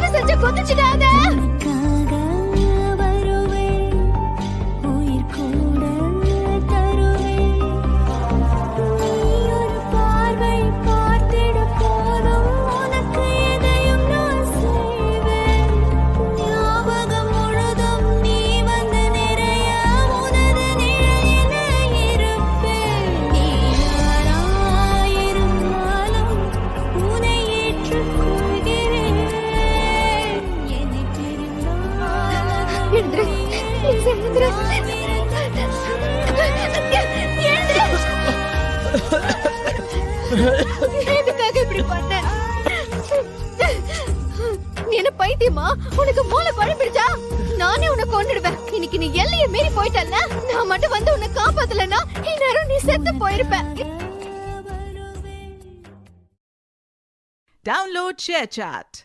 தயவு செஞ்சு குதிச்சுடாத. எதுக்காக இப்படி பண்ண? நீ என்ன பைத்தியமா? உனக்கு மூளை குழம்பிடுச்சா? நானே உன்னை கொன்னுடுவேன். இன்னைக்கு நீ எல்லையை மீறி போயிட்டல்ல, நான் மட்டும் வந்து உன்னை காப்பாத்தலன்னா இந்நேரம் நீ செத்து போயிருப்ப. Download ShareChat.